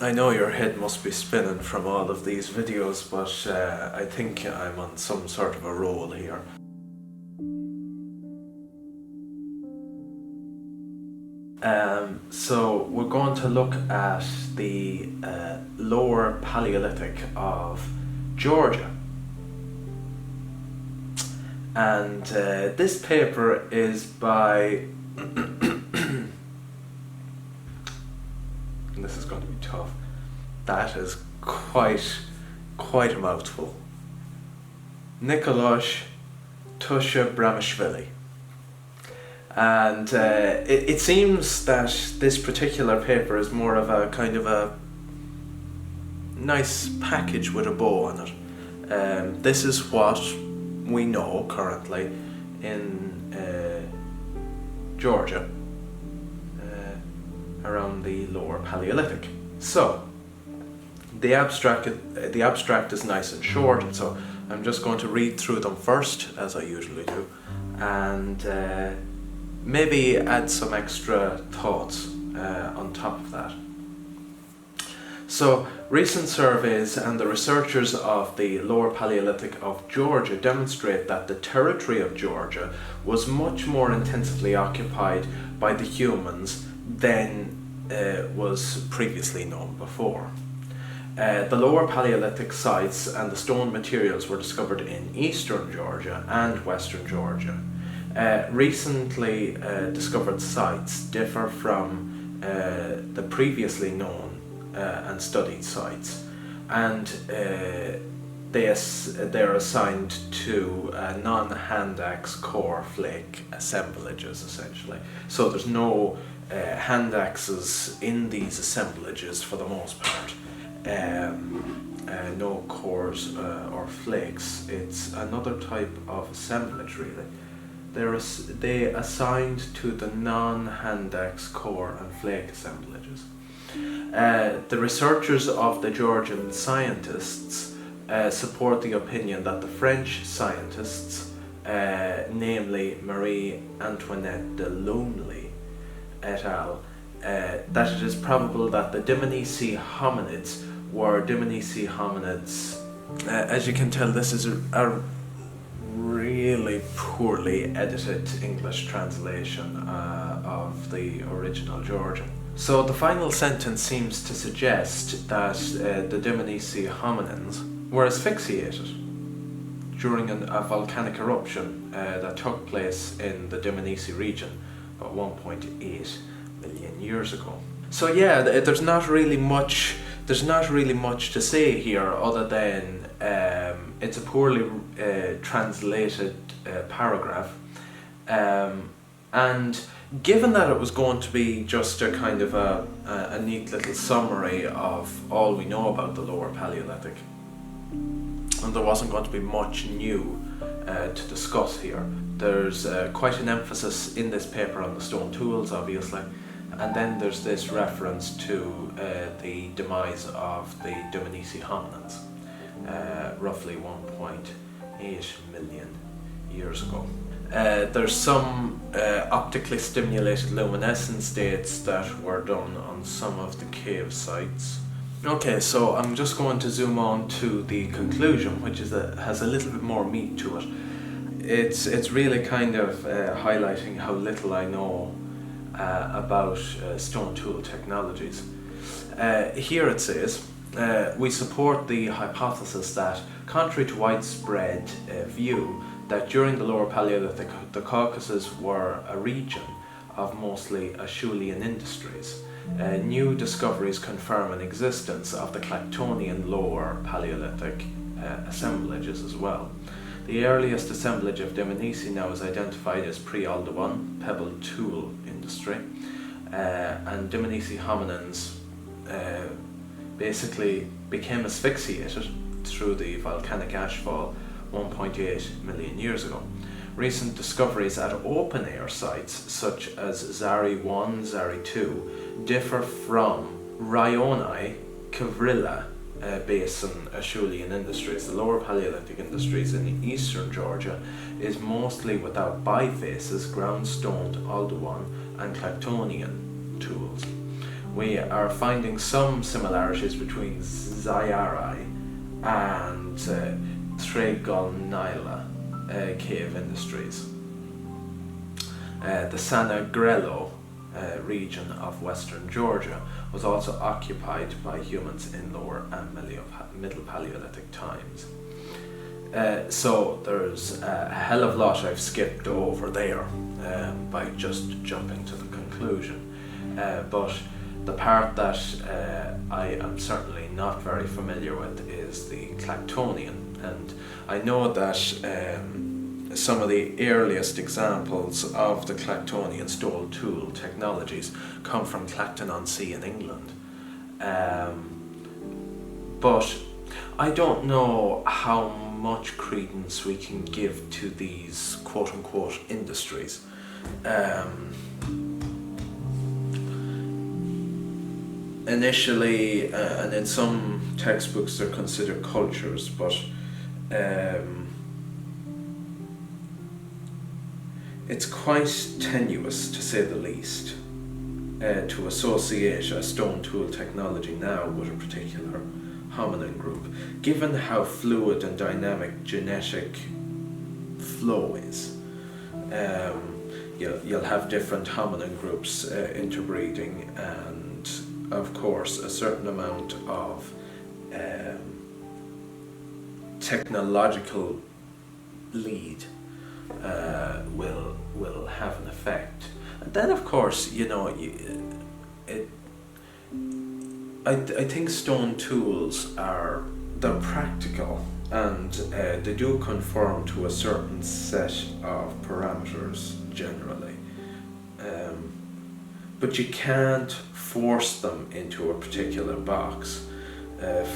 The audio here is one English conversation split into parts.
I know your head must be spinning from all of these videos, but I think I'm on some sort of a roll here. So we're going to look at the lower Paleolithic of Georgia. And this paper is by... This is going to be tough. That is quite a mouthful. Nikolash Tusha-Bramishvili. And it seems that this particular paper is more of a kind of a nice package with a bow on it. This is what we know currently in Georgia, around the lower Paleolithic. So the abstract is nice and short, so I'm just going to read through them first, as I usually do, and maybe add some extra thoughts on top of that. So, recent surveys and the researchers of the Lower Paleolithic of Georgia demonstrate that the territory of Georgia was much more intensively occupied by the humans than was previously known before. The Lower Paleolithic sites and the stone materials were discovered in eastern Georgia and western Georgia. Recently discovered sites differ from the previously known and studied sites, and they're assigned to non-hand axe core flake assemblages, essentially. So there's no hand axes in these assemblages for the most part. No cores or flakes. It's another type of assemblage, really. They assigned to the non-hand axe core and flake assemblages. The researchers of the Georgian scientists support the opinion that the French scientists, namely Marie Antoinette de Lonely et al., that it is probable that the Dmanisi hominids were Dmanisi hominids. As you can tell, this is a really poorly edited English translation of the original Georgian. So the final sentence seems to suggest that the Dmanisi hominins were asphyxiated during a volcanic eruption that took place in the Dmanisi region about 1.8 million years ago. So yeah, there's not really much to say here other than it's a poorly translated paragraph, and given that it was going to be just a kind of a neat little summary of all we know about the lower Paleolithic, and there wasn't going to be much new to discuss here, there's quite an emphasis in this paper on the stone tools, obviously, and then there's this reference to the demise of the Dmanisi hominins, roughly 1.8 million years ago. There's some optically stimulated luminescence dates that were done on some of the cave sites. Okay, so I'm just going to zoom on to the conclusion, which has a little bit more meat to it. It's really kind of highlighting how little I know about stone tool technologies. Here it says, we support the hypothesis that, contrary to widespread view, that during the lower Paleolithic the Caucasus were a region of mostly Acheulean industries. New discoveries confirm an existence of the Clactonian lower Paleolithic assemblages as well. The earliest assemblage of Dmanisi now is identified as pre-Aldebaran pebble tool industry, and Dmanisi hominins basically became asphyxiated through the volcanic ashfall 1.8 million years ago. Recent discoveries at open-air sites such as Zari 1, Zari 2 differ from Rioni Kavrila basin Acheulean industries. The lower Paleolithic industries in eastern Georgia is mostly without bifaces, ground-stoned Aldebaran and Clactonian tools. we are finding some similarities between Zayarai and Tregonila cave industries. The Sanagrello region of western Georgia was also occupied by humans in lower and middle Paleolithic times. So there's a hell of a lot I've skipped over there by just jumping to the conclusion. But the part that I am certainly not very familiar with is the Clactonian, and I know that some of the earliest examples of the Clactonian stone tool technologies come from Clacton-on-Sea in England. But I don't know how much credence we can give to these quote-unquote industries. Initially, and in some textbooks they're considered cultures, but it's quite tenuous, to say the least, to associate a stone tool technology now with a particular hominin group, given how fluid and dynamic genetic flow is. You'll have different hominin groups interbreeding, and of course a certain amount of technological lead will have an effect. And then of course, I think stone tools they're practical, and they do conform to a certain set of parameters generally, but you can't force them into a particular box.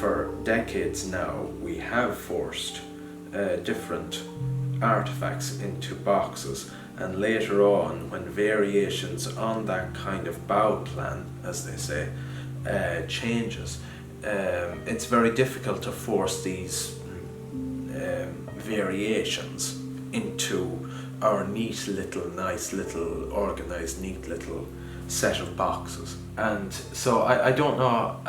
For decades now we have forced different artifacts into boxes, and later on, when variations on that kind of bow plan, as they say, changes, it's very difficult to force these variations into our nice little organized, neat little set of boxes. And so I don't know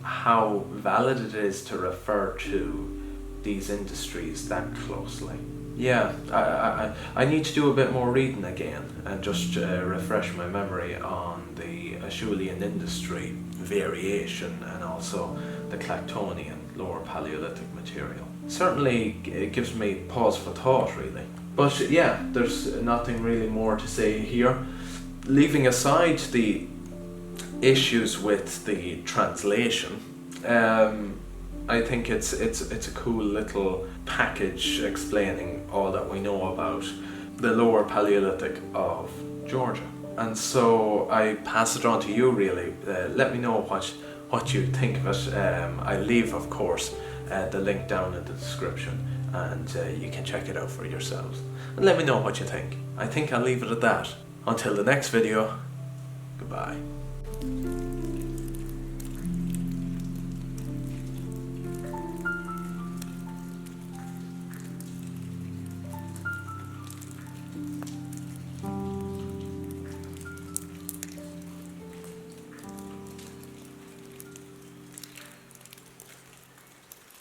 how valid it is to refer to these industries that closely. Yeah, I need to do a bit more reading again and just refresh my memory on the Acheulean industry variation and also the Clactonian lower Paleolithic material. Certainly it gives me pause for thought, really. But yeah, there's nothing really more to say here. Leaving aside the issues with the translation, I think it's a cool little package explaining all that we know about the lower Paleolithic of Georgia. And so I pass it on to you, really. Let me know what you think of it. I leave, of course, the link down in the description, and you can check it out for yourselves. And let me know what you think. I think I'll leave it at that. Until the next video, goodbye.